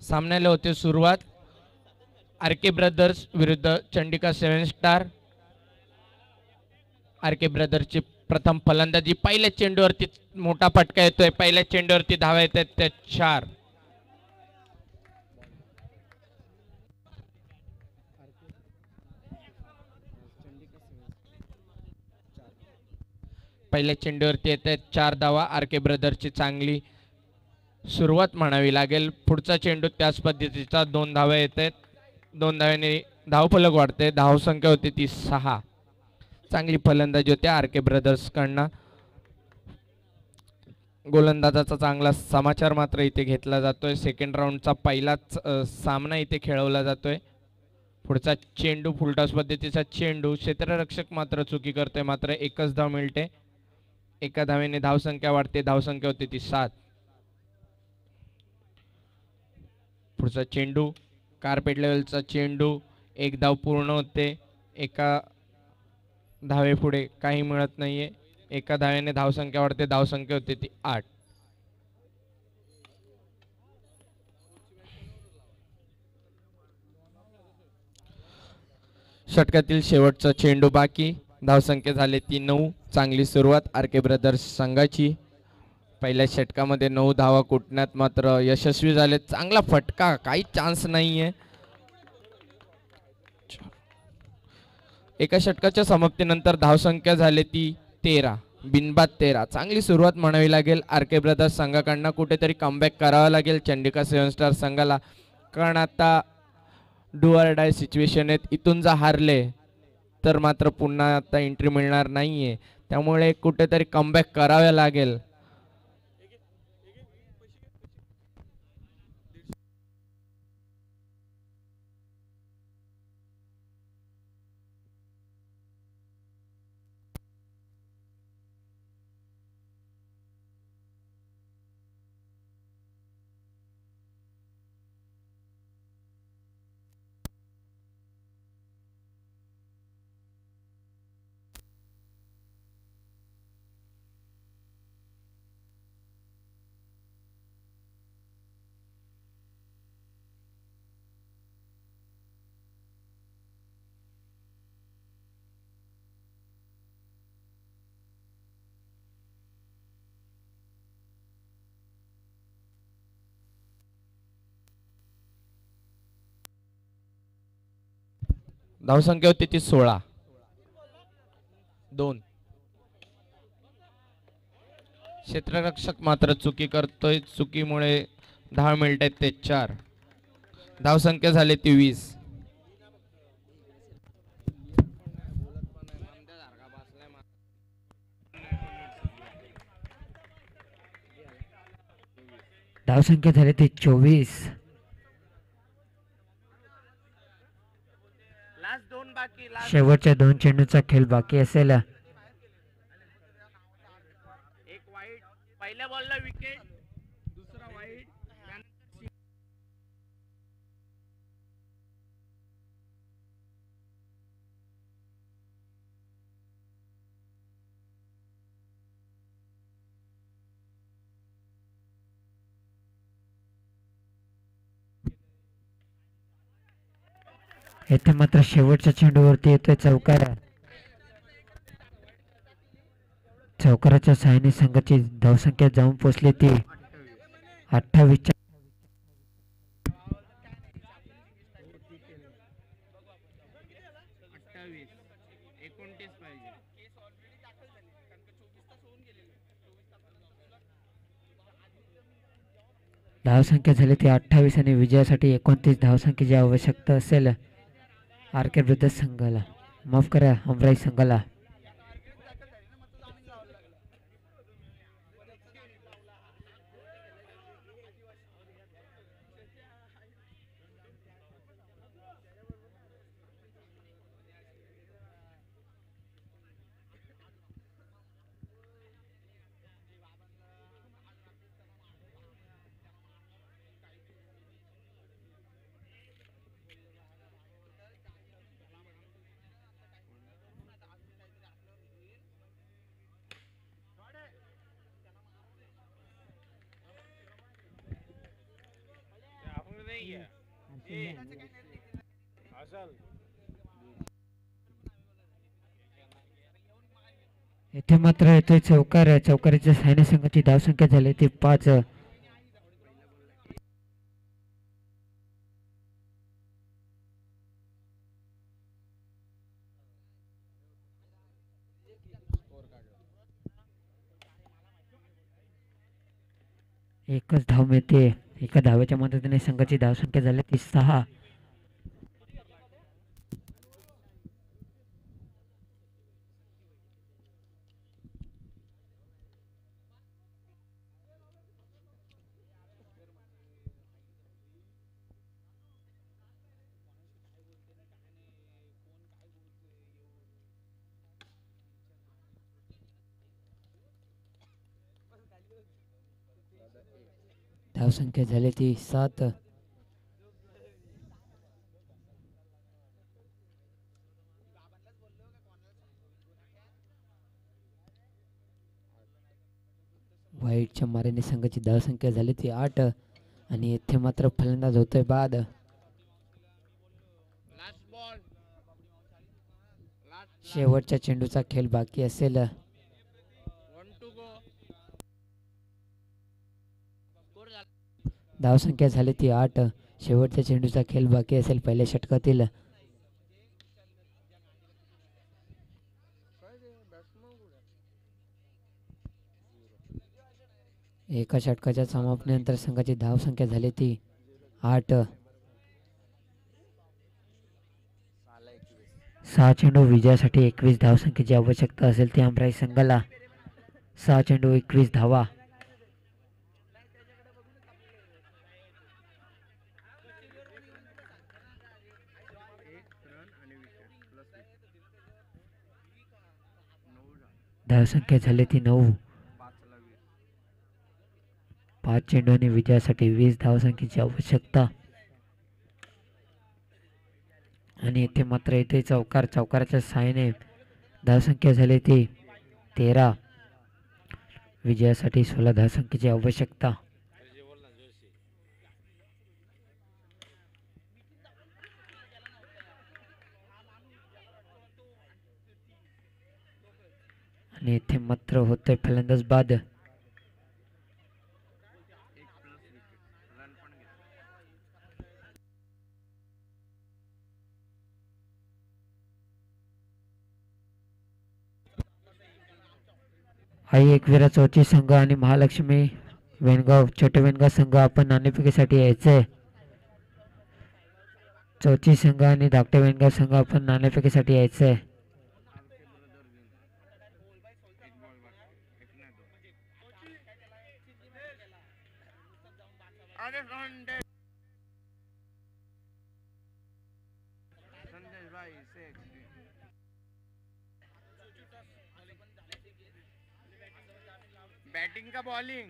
सामन्याला होते सुरुवात. आरके ब्रदर्स विरुद्ध चंडिका 7 स्टार. आरके ब्रदर्सची प्रथम फलंदाजी. पहिल्या चेंडूवरती मोठा फटका येतोय. पहिल्या चेंडूवरती धावा येत आहेत त्या 4. पहिल्या चेंडूवरती येत आहेत 4 धावा. आरके ब्रदर्सची चांगली सुरुवात म्हणावी लागेल. पुढचा चेंडू त्याच पद्धतीचा 2 धावा येत आहेत. 2 धाव्याने धावफलक वाढते. धावसंख्या होती ती 6. चांगली फलंदाजी होती आरके ब्रदर्स कडनं. गोलंदाजाचा चांगला समाचार मात्र इथे घेतला जातोय. सेकंड राऊंडचा पहिलाच सामना इथे खेळवला जातोय. पुढचा चेंडू फुलटॉस पद्धतीचा चेंडू. क्षेत्ररक्षक मात्र चुकी करतोय. मात्र एकच धाव मिळते. एका धावेने धावसंख्या वाढते. धावसंख्या होती ती 7. पुढचा चेंडू कार्पेट लेवलचा चेंडू. एक धाव पूर्ण होते. एका धावे पुढे काही मिळत नाहीये. एका धावेने धावसंख्या वाढते. धावसंख्या होते ती 8. षटकातील शेवटचा चेंडू बाकी. धावसंख्या झाली ती 9. चांगली सुरुवात आरके ब्रदर्स संघाची. पहिल्या षटकामध्ये 9 धावा कुटण्यात मात्र यशस्वी झाले. चांगला फटका. काही चान्स नाहीये. एका षटकाच्या समाप्तीनंतर धावसंख्या झाली ती 13. बिनबाद 13. चांगली सुरुवात म्हणावी लागेल आरके ब्रदर्स संघाकडनं. कुठेतरी कमबॅक करावा लागेल चंडिका 7 स्टार संघाला. कारण आता डू ऑर डाय सिच्युएशन आहेत. इथून जर हारले तर मात्र पुन्हा आता एंट्री मिळणार नाहीये. त्यामुळे कुठेतरी कमबॅक करावे लागेल. धावसंख्या होती ती 16. 2. क्षेत्ररक्षक मात्र चुकी करतोय. चुकीमुळे धाव मिळतात ते 4. धावसंख्या झाली ती 20. धावसंख्या झाली ती 24. शेवटच्या 2 चेंडूचा खेळ बाकी असेल. एक वाईट. पहिल्या बॉलला विकेट. दुसरा वाईट. येथे मात्र शेवटच्या चेंडूवरती येतोय चौकार. चौकाराच्या सहाय्याने संघाची धावसंख्या जाऊन पोहोचली ती 28. धावसंख्या झाली ती 28 आणि विजयासाठी 29 धावसंख्येची आवश्यकता असेल आरके ब्रदर्स संघाला. माफ करा, हमराई संघाला. येथे मात्र येतोय चौकार. चौकारीच्या सहाय्याने संघाची धावसंख्या झाली ती 5. एकच धाव मिळते. एका धावेच्या मदतीने संघाची धावसंख्या झाली ती 6. धावसंख्या झाली ती 7. वाईटच्या मारेने संघाची धावसंख्या झाली ती 8. आणि येथे मात्र फलंदाज होतोय बाद. शेवटच्या चेंडूचा खेळ बाकी असेल. धावसंख्या झाली ती 8. शेवटच्या चेंडूचा खेळ बाकी असेल पहिल्या षटकातील. एका षटकाच्या समाप्तीनंतर संघाची धावसंख्या झाली ती 8. 6 चेंडू विजयासाठी 21 धावसंख्येची आवश्यकता असेल ती आमराई संघाला. 6 चेंडू 21 धावा. धावसंख्या झाली ती 9. 5 चेंडूंनी विजयासाठी 20 धावसंख्येची आवश्यकता. आणि इथे मात्र इथे चौकार. चौकाराच्या सहाय्याने धावसंख्या झाली ती 13. विजयासाठी 16 धावसंख्येची आवश्यकता. आणि इथे मात्र होतोय फलंदाज बाद. आई एकविरा चौथी संघ आणि महालक्ष्मी वेणगाव छोटे वेणगाव संघ आपण नाणेफेकीसाठी यायचंय. चौथी संघ आणि धाकटे वेणगाव संघ आपण नाणेफेकीसाठी यायचंय. बैटिंग का बॉलिंग